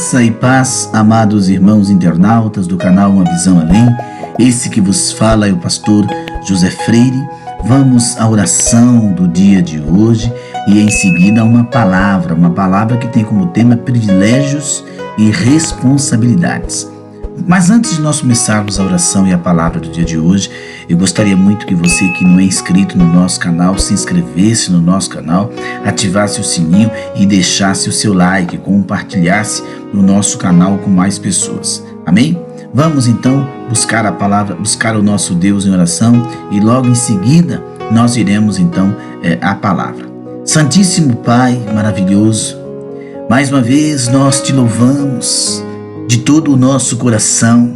Graça e paz, amados irmãos internautas do canal Uma Visão Além. Esse que vos fala é o pastor José Freire. Vamos à oração do dia de hoje e em seguida uma palavra que tem como tema privilégios e responsabilidades. Mas antes de nós começarmos a oração e a palavra do dia de hoje, eu gostaria muito que você que não é inscrito no nosso canal, se inscrevesse no nosso canal, ativasse o sininho e deixasse o seu like, compartilhasse no nosso canal com mais pessoas. Amém? Vamos então buscar a palavra, buscar o nosso Deus em oração e logo em seguida nós iremos então a palavra. Santíssimo Pai maravilhoso, mais uma vez nós te louvamos de todo o nosso coração,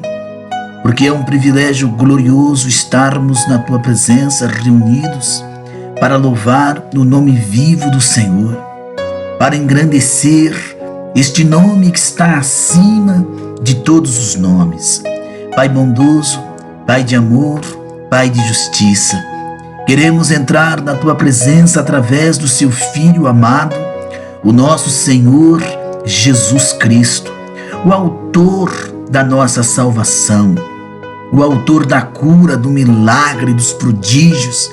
porque é um privilégio glorioso estarmos na Tua presença reunidos para louvar o nome vivo do Senhor, para engrandecer este nome que está acima de todos os nomes. Pai bondoso, Pai de amor, Pai de justiça, queremos entrar na Tua presença através do Seu Filho amado, o nosso Senhor Jesus Cristo, o autor da nossa salvação, o autor da cura, do milagre, dos prodígios.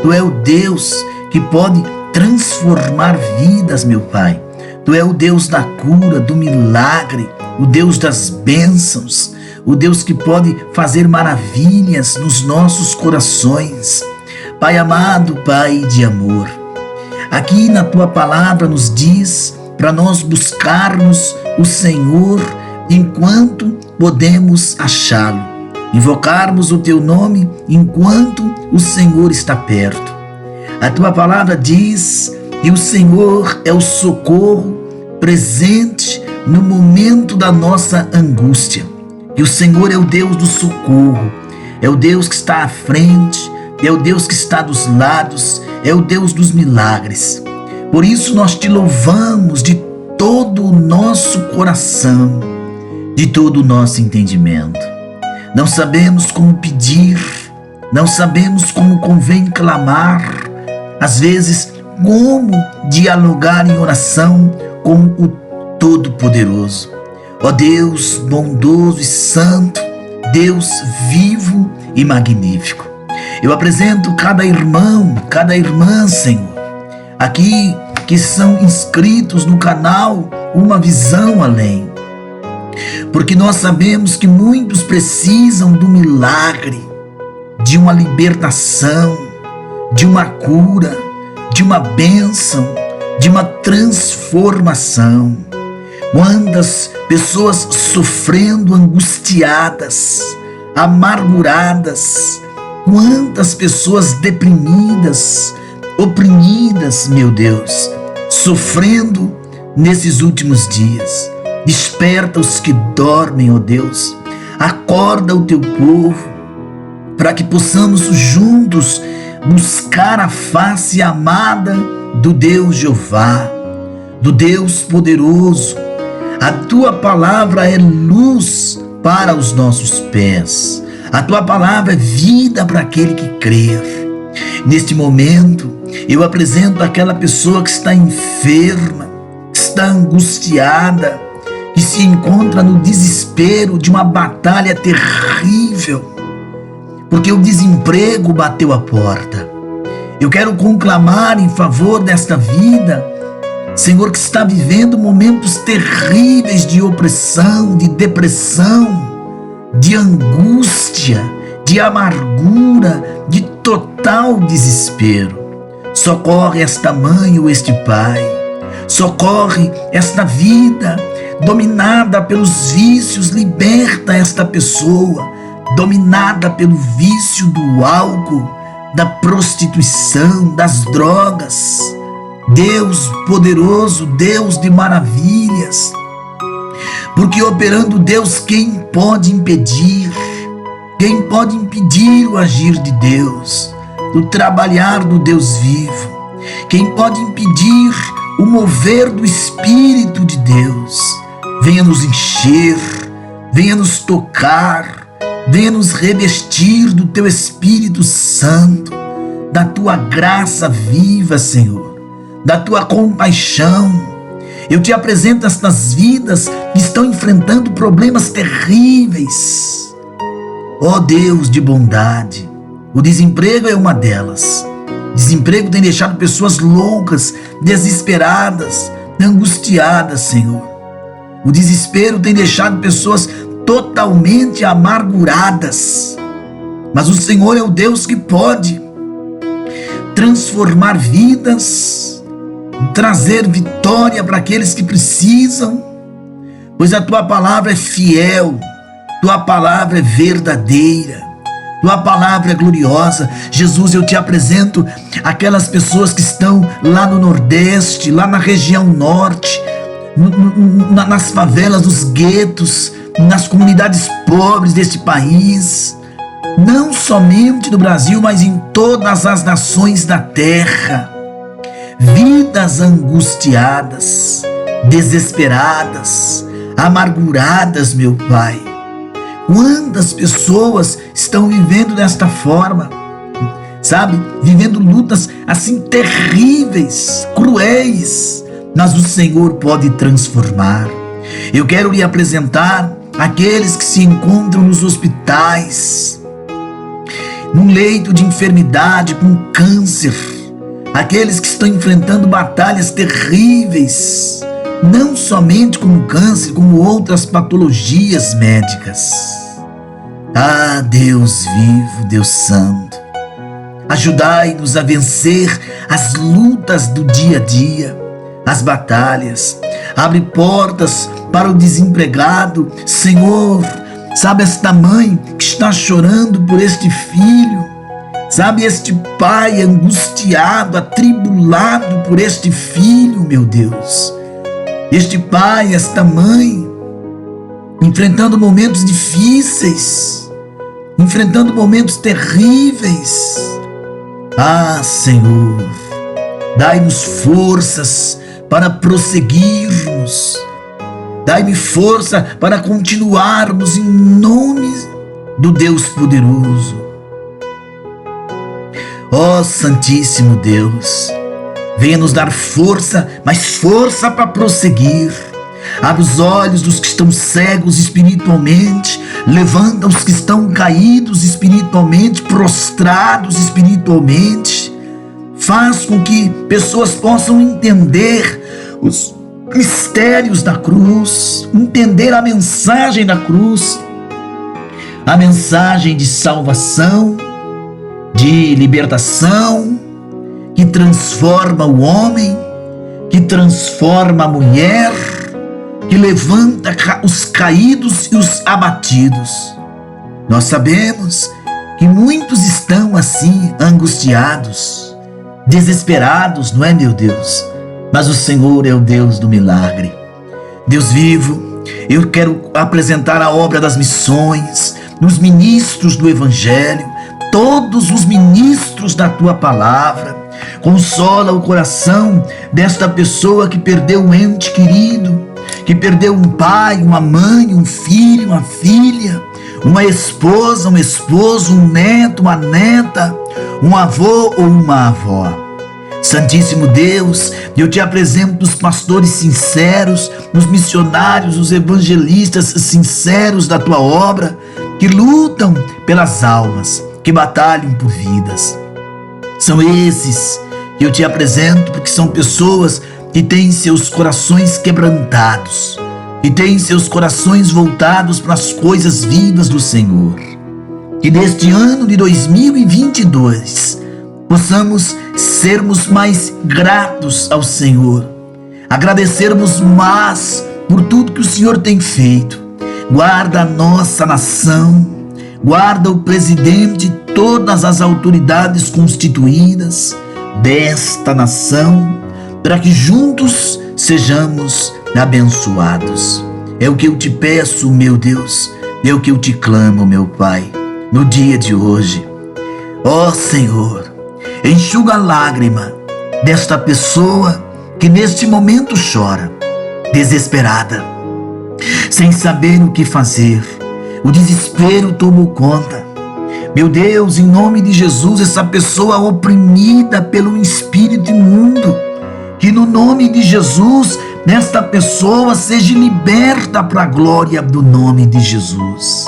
Tu é o Deus que pode transformar vidas, meu Pai. Tu é o Deus da cura, do milagre, o Deus das bênçãos, o Deus que pode fazer maravilhas nos nossos corações. Pai amado, Pai de amor, aqui na Tua palavra nos diz para nós buscarmos o Senhor enquanto podemos achá-lo, invocarmos o Teu nome enquanto o Senhor está perto. A Tua palavra diz que o Senhor é o socorro presente no momento da nossa angústia, que o Senhor é o Deus do socorro, é o Deus que está à frente, é o Deus que está dos lados, é o Deus dos milagres. Por isso nós Te louvamos de todo o nosso coração, de todo o nosso entendimento. Não sabemos como pedir, não sabemos como convém clamar, às vezes como dialogar em oração com o Todo-Poderoso. Ó Deus bondoso e santo, Deus vivo e magnífico. Eu apresento cada irmão, cada irmã, Senhor, aqui que são inscritos no canal Uma Visão Além, porque nós sabemos que muitos precisam do milagre, de uma libertação, de uma cura, de uma bênção, de uma transformação. Quantas pessoas sofrendo, angustiadas, amarguradas, quantas pessoas deprimidas, oprimidas, meu Deus, sofrendo nesses últimos dias. Desperta os que dormem, ó Deus, acorda o Teu povo, para que possamos juntos buscar a face amada do Deus Jeová, do Deus poderoso. A Tua palavra é luz para os nossos pés, a Tua palavra é vida para aquele que crer. Neste momento, eu apresento aquela pessoa que está enferma, está angustiada, que se encontra no desespero de uma batalha terrível, porque o desemprego bateu a porta. Eu quero conclamar em favor desta vida, Senhor, que está vivendo momentos terríveis de opressão, de depressão, de angústia, de amargura, de total desespero. Socorre esta mãe ou este pai, socorre esta vida dominada pelos vícios, liberta esta pessoa, dominada pelo vício do álcool, da prostituição, das drogas. Deus poderoso, Deus de maravilhas, porque operando Deus, quem pode impedir? Quem pode impedir o agir de Deus, o trabalhar do Deus vivo? Quem pode impedir o mover do Espírito de Deus? Venha nos encher, venha nos tocar, venha nos revestir do Teu Espírito Santo, da Tua graça viva, Senhor, da Tua compaixão. Eu te apresento estas vidas que estão enfrentando problemas terríveis. Ó Deus de bondade, o desemprego é uma delas. Desemprego tem deixado pessoas loucas, desesperadas, angustiadas, Senhor. O desespero tem deixado pessoas totalmente amarguradas. Mas o Senhor é o Deus que pode transformar vidas, trazer vitória para aqueles que precisam, pois a tua palavra é fiel, tua palavra é verdadeira, tua palavra é gloriosa. Jesus, eu te apresento aquelas pessoas que estão lá no Nordeste, lá na região Norte, nas favelas, nos guetos, nas comunidades pobres deste país, não somente do Brasil, mas em todas as nações da terra. Vidas angustiadas, desesperadas, amarguradas, meu Pai. Quantas pessoas estão vivendo desta forma, sabe? Vivendo lutas assim terríveis, cruéis, mas o Senhor pode transformar. Eu quero lhe apresentar aqueles que se encontram nos hospitais, num leito de enfermidade, com câncer, aqueles que estão enfrentando batalhas terríveis, não somente com o câncer, como outras patologias médicas. Ah, Deus vivo, Deus santo, ajudai-nos a vencer as lutas do dia a dia, as batalhas. Abre portas para o desempregado, Senhor. Sabe esta mãe que está chorando por este filho, sabe este pai angustiado, atribulado por este filho, meu Deus. Este pai, esta mãe, enfrentando momentos difíceis, enfrentando momentos terríveis. Ah, Senhor, dai-nos forças para prosseguirmos. Dai-me força para continuarmos em nome do Deus poderoso. Ó Santíssimo Deus, venha nos dar força, mas força para prosseguir. Abre os olhos dos que estão cegos espiritualmente, levanta os que estão caídos espiritualmente, prostrados espiritualmente. Faz com que pessoas possam entender os mistérios da cruz, entender a mensagem da cruz, a mensagem de salvação, de libertação, que transforma o homem, que transforma a mulher, que levanta os caídos e os abatidos. Nós sabemos que muitos estão assim, angustiados, desesperados, não é, meu Deus? Mas o Senhor é o Deus do milagre. Deus vivo, eu quero apresentar a obra das missões, nos ministros do Evangelho, todos os ministros da Tua Palavra. Consola o coração desta pessoa que perdeu um ente querido, que perdeu um pai, uma mãe, um filho, uma filha, uma esposa, um esposo, um neto, uma neta, um avô ou uma avó. Santíssimo Deus, eu te apresento os pastores sinceros, os missionários, os evangelistas sinceros da tua obra, que lutam pelas almas, que batalham por vidas. São esses que eu te apresento porque são pessoas que têm seus corações quebrantados, que têm seus corações voltados para as coisas vivas do Senhor. Que neste ano de 2022 possamos sermos mais gratos ao Senhor, agradecermos mais por tudo que o Senhor tem feito. Guarda a nossa nação, guarda o presidente e todas as autoridades constituídas desta nação, para que juntos sejamos abençoados. É o que eu te peço, meu Deus, é o que eu te clamo, meu Pai, no dia de hoje. Ó Senhor, enxuga a lágrima desta pessoa que neste momento chora, desesperada, sem saber o que fazer. O desespero tomou conta. Meu Deus, em nome de Jesus, essa pessoa oprimida pelo espírito imundo, que no nome de Jesus nesta pessoa seja liberta para a glória do nome de Jesus.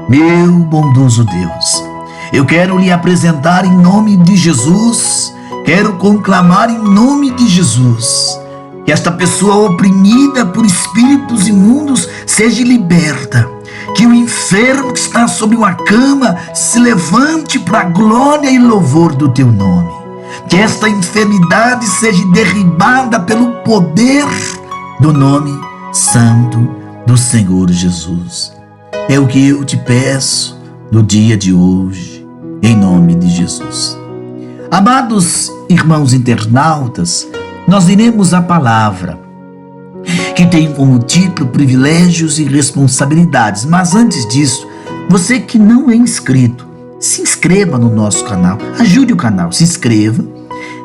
Meu bondoso Deus, eu quero lhe apresentar em nome de Jesus, quero conclamar em nome de Jesus, que esta pessoa oprimida por espíritos imundos seja liberta, que o enfermo que está sobre uma cama se levante para a glória e louvor do teu nome, que esta enfermidade seja derribada pelo poder do nome santo do Senhor Jesus. É o que eu te peço no dia de hoje, em nome de Jesus. Amados irmãos internautas, nós iremos à palavra, que tem como título privilégios e responsabilidades. Mas antes disso, você que não é inscrito, se inscreva no nosso canal, ajude o canal, se inscreva,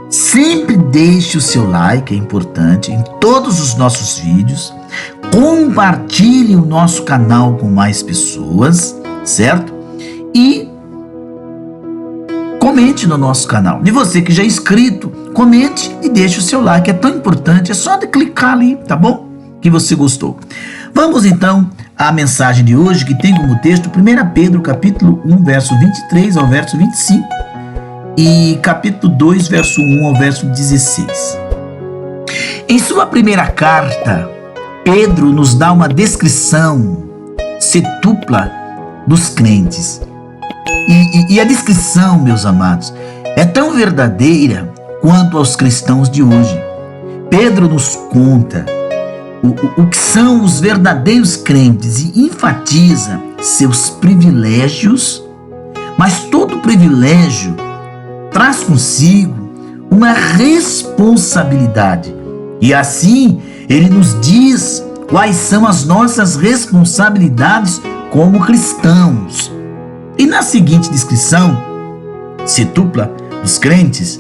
sempre deixe o seu like, é importante, em todos os nossos vídeos, compartilhe o nosso canal com mais pessoas, certo? E comente no nosso canal. E você que já é inscrito, comente e deixe o seu like, é tão importante, é só de clicar ali, tá bom? Que você gostou. Vamos então à mensagem de hoje, que tem como texto 1 Pedro capítulo 1, verso 23 ao verso 25 e capítulo 2, verso 1 ao verso 16. Em sua primeira carta, Pedro nos dá uma descrição centupla dos crentes. E a descrição, meus amados, é tão verdadeira quanto aos cristãos de hoje. Pedro nos conta o que são os verdadeiros crentes e enfatiza seus privilégios, mas todo privilégio traz consigo uma responsabilidade. E assim, ele nos diz quais são as nossas responsabilidades como cristãos. E na seguinte descrição, centupla dos crentes,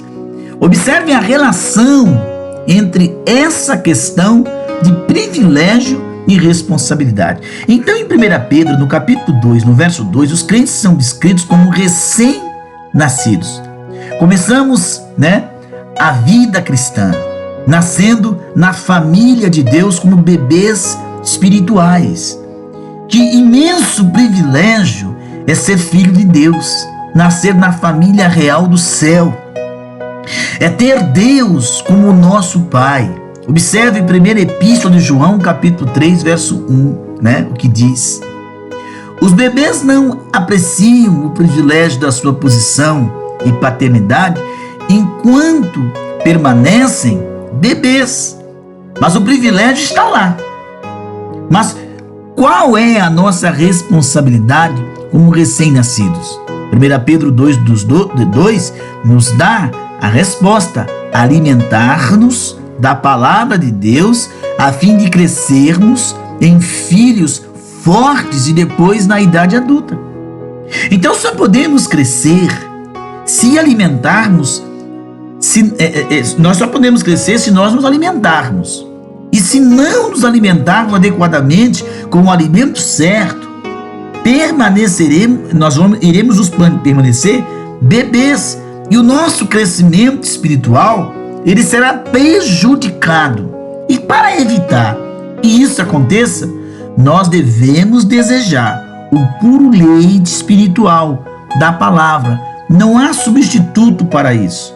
observe a relação entre essa questão de privilégio e responsabilidade. Então, em 1 Pedro, no capítulo 2, no verso 2, os crentes são descritos como recém-nascidos. Começamos, a vida cristã, nascendo na família de Deus como bebês espirituais. Que imenso privilégio é ser filho de Deus, nascer na família real do céu. É ter Deus como nosso Pai. Observe a primeira epístola de João, capítulo 3, verso 1, o que diz: os bebês não apreciam o privilégio da sua posição e paternidade enquanto permanecem bebês, mas o privilégio está lá. Mas qual é a nossa responsabilidade como recém-nascidos? 1 Pedro 2 nos dá a resposta: alimentar-nos da palavra de Deus a fim de crescermos em filhos fortes e depois na idade adulta. Então só podemos crescer se alimentarmos, nós só podemos crescer se nós nos alimentarmos. E se não nos alimentarmos adequadamente com o alimento certo, iremos permanecer bebês, e o nosso crescimento espiritual ele será prejudicado. E para evitar que isso aconteça, nós devemos desejar o puro leite espiritual da palavra. Não há substituto para isso.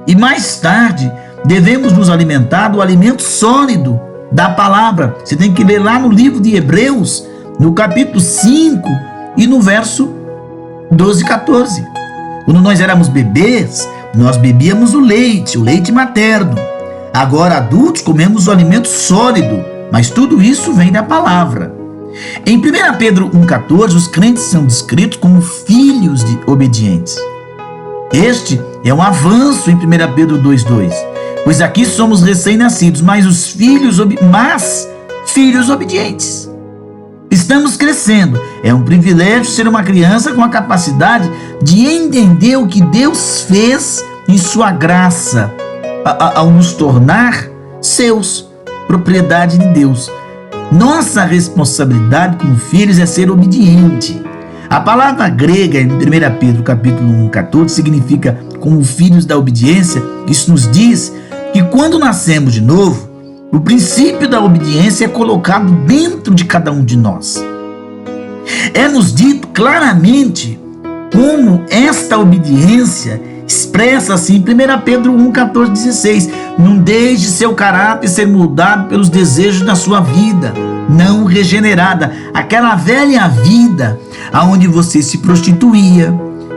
E mais tarde, devemos nos alimentar do alimento sólido da palavra. Você tem que ler lá no livro de Hebreus, no capítulo 5 e no verso 12 e 14. Quando nós éramos bebês, nós bebíamos o leite materno. Agora, adultos, comemos o alimento sólido, mas tudo isso vem da palavra. Em 1 Pedro 1,14, os crentes são descritos como filhos obedientes. Este é um avanço em 1 Pedro 2,2, pois aqui somos recém-nascidos, mas filhos obedientes. Estamos crescendo. É um privilégio ser uma criança com a capacidade de entender o que Deus fez em sua graça ao nos tornar seus, propriedade de Deus. Nossa responsabilidade como filhos é ser obediente. A palavra grega em 1 Pedro capítulo 1,14 significa como filhos da obediência. Isso nos diz que quando nascemos de novo, O princípio da obediência é colocado dentro de cada um de nós. É-nos dito claramente como esta obediência expressa assim em 1 Pedro 1, 14, 16. Não deixe seu caráter ser moldado pelos desejos da sua vida não regenerada, aquela velha vida onde você se prostituía,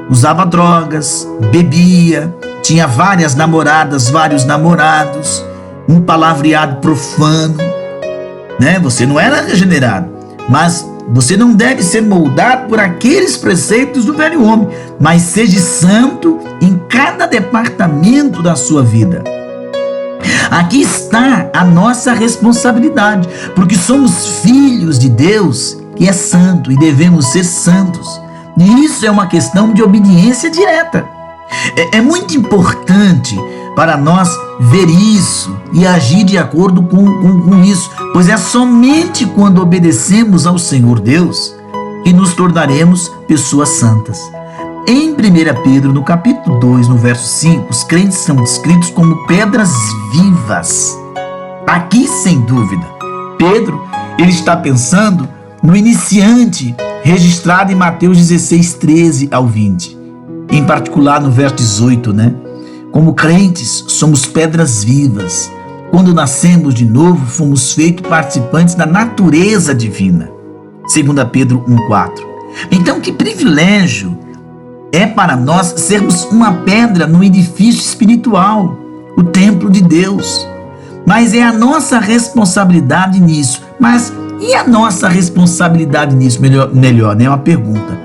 usava drogas, bebia, tinha várias namoradas, vários namorados, um palavreado profano, né? Você não era regenerado, mas você não deve ser moldado por aqueles preceitos do velho homem, mas seja santo em cada departamento da sua vida. Aqui está a nossa responsabilidade, porque somos filhos de Deus, que é santo, e devemos ser santos. E isso é uma questão de obediência direta. É muito importante para nós ver isso e agir de acordo com isso, pois é somente quando obedecemos ao Senhor Deus que nos tornaremos pessoas santas. Em 1 Pedro, no capítulo 2, no verso 5, os crentes são descritos como pedras vivas. Aqui, sem dúvida, Pedro, ele está pensando no iniciante registrado em Mateus 16, 13 ao 20. Em particular no verso 18, né? Como crentes, somos pedras vivas. Quando nascemos de novo, fomos feitos participantes da natureza divina. 2 Pedro 1,4. Então, que privilégio é para nós sermos uma pedra no edifício espiritual, o templo de Deus. Mas é a nossa responsabilidade nisso. Mas e a nossa responsabilidade nisso? Melhor, né? Uma pergunta,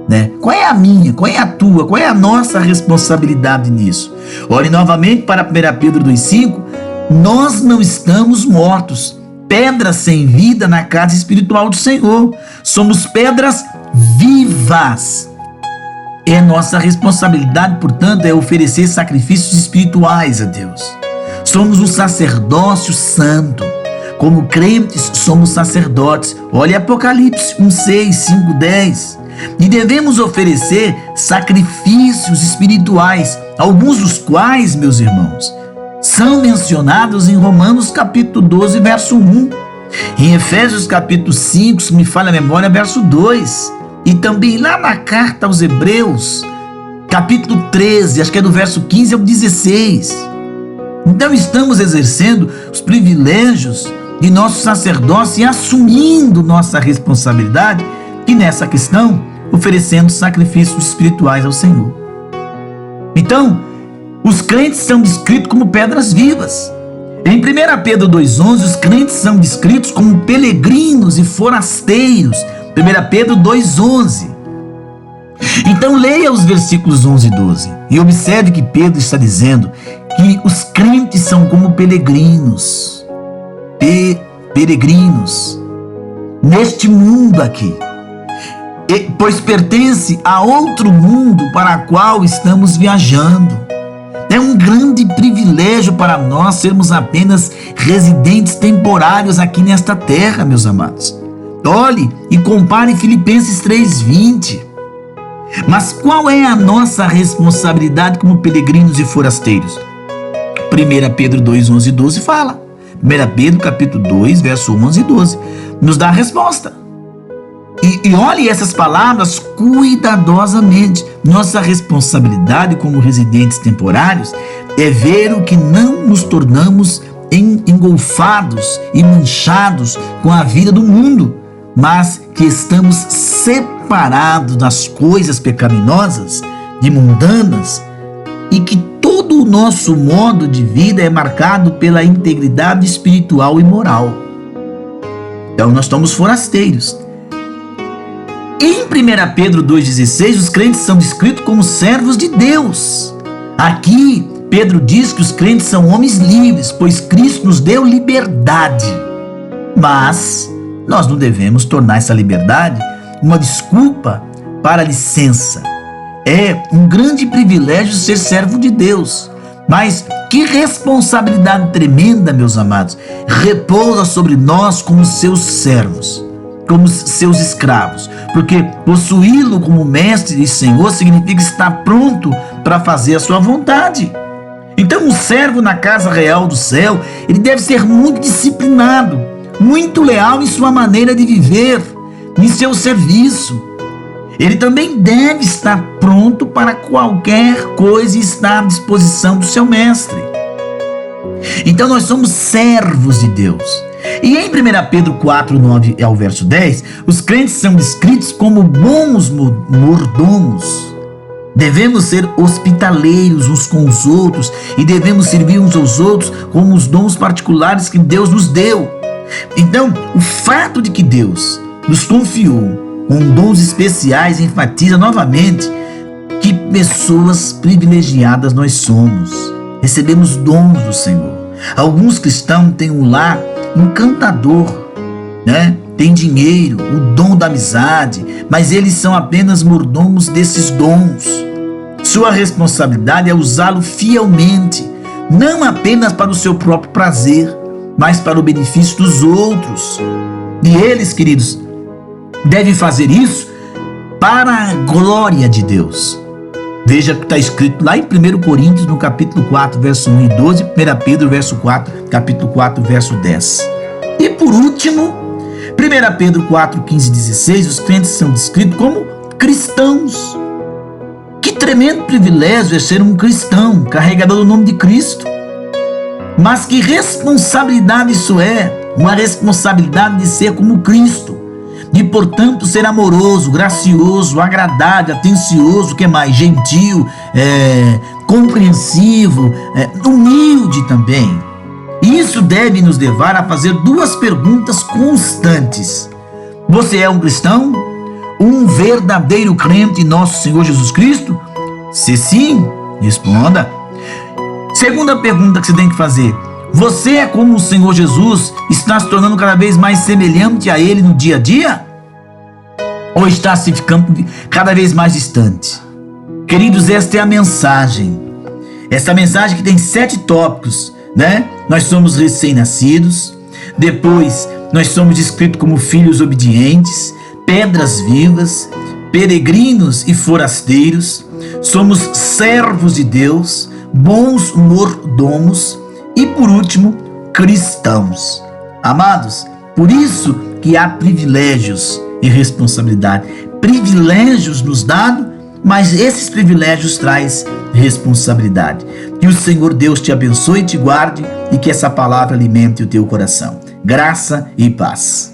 né? Qual é a minha? Qual é a tua? Qual é a nossa responsabilidade nisso? Olhe novamente para 1 Pedro 2,5. Nós não estamos mortos, pedras sem vida na casa espiritual do Senhor. Somos pedras vivas. É nossa responsabilidade, portanto, é oferecer sacrifícios espirituais a Deus. Somos um sacerdócio santo. Como crentes, somos sacerdotes. Olha Apocalipse 1:6, 5:10. E devemos oferecer sacrifícios espirituais, alguns dos quais, meus irmãos, são mencionados em Romanos capítulo 12, verso 1. Em Efésios capítulo 5, se me falha a memória, verso 2. E também lá na carta aos Hebreus, capítulo 13, acho que é do verso 15 ao 16. Então estamos exercendo os privilégios de nosso sacerdócio e assumindo nossa responsabilidade, e nessa questão, oferecendo sacrifícios espirituais ao Senhor. Então, os crentes são descritos como pedras vivas. Em 1 Pedro 2,11, os crentes são descritos como peregrinos e forasteiros. 1 Pedro 2,11. Então leia os versículos 11 e 12 e observe que Pedro está dizendo que os crentes são como peregrinos, peregrinos neste mundo aqui, pois pertence a outro mundo para o qual estamos viajando. É um grande privilégio para nós sermos apenas residentes temporários aqui nesta terra, meus amados. Olhe e compare Filipenses 3:20. Mas qual é a nossa responsabilidade como peregrinos e forasteiros? 1 Pedro 2:11 e 12 fala. 1 Pedro capítulo 2, verso 11 e 12 nos dá a resposta. E olhe essas palavras cuidadosamente. Nossa responsabilidade como residentes temporários é ver o que não nos tornamos engolfados e manchados com a vida do mundo, mas que estamos separados das coisas pecaminosas e mundanas, e que todo o nosso modo de vida é marcado pela integridade espiritual e moral. Então nós somos forasteiros. Em 1 Pedro 2,16, os crentes são descritos como servos de Deus. Aqui, Pedro diz que os crentes são homens livres, pois Cristo nos deu liberdade. Mas nós não devemos tornar essa liberdade uma desculpa para a licença. É um grande privilégio ser servo de Deus. Mas que responsabilidade tremenda, meus amados, repousa sobre nós como seus servos, como seus escravos, porque possuí-lo como mestre e senhor significa estar pronto para fazer a sua vontade. Então, um servo na casa real do céu, ele deve ser muito disciplinado, muito leal em sua maneira de viver, em seu serviço. Ele também deve estar pronto para qualquer coisa e estar à disposição do seu mestre. Então nós somos servos de Deus. E em 1 Pedro 4, 9 ao verso 10, os crentes são descritos como bons mordomos. Devemos ser hospitaleiros uns com os outros e devemos servir uns aos outros com os dons particulares que Deus nos deu. Então, o fato de que Deus nos confiou com dons especiais enfatiza novamente que pessoas privilegiadas nós somos. Recebemos dons do Senhor. Alguns cristãos têm um lar encantador, né? Tem dinheiro, o dom da amizade, mas eles são apenas mordomos desses dons. Sua responsabilidade é usá-lo fielmente, não apenas para o seu próprio prazer, mas para o benefício dos outros. E eles, queridos, devem fazer isso para a glória de Deus. Veja que está escrito lá em 1 Coríntios, no capítulo 4, verso 1 e 12, 1 Pedro, capítulo 4, verso 10. E por último, 1 Pedro 4, 15 e 16, os crentes são descritos como cristãos. Que tremendo privilégio é ser um cristão, carregador do nome de Cristo. Mas que responsabilidade isso é, uma responsabilidade de ser como Cristo. De, portanto, ser amoroso, gracioso, agradável, atencioso, que mais? Gentil, compreensivo, humilde também. Isso deve nos levar a fazer duas perguntas constantes. Você é um cristão? Um verdadeiro crente em nosso Senhor Jesus Cristo? Se sim, responda. Segunda pergunta que você tem que fazer: você é como o Senhor Jesus? Está se tornando cada vez mais semelhante a Ele no dia a dia? Ou está se ficando cada vez mais distante? Queridos, esta é a mensagem. Essa mensagem que tem 7 tópicos, né? Nós somos recém-nascidos. Depois, nós somos descritos como filhos obedientes, pedras vivas, peregrinos e forasteiros. Somos servos de Deus, bons mordomos e, por último, cristãos. Amados, por isso que há privilégios e responsabilidade. Privilégios nos dados, mas esses privilégios traz responsabilidade. Que o Senhor Deus te abençoe e te guarde e que essa palavra alimente o teu coração. Graça e paz.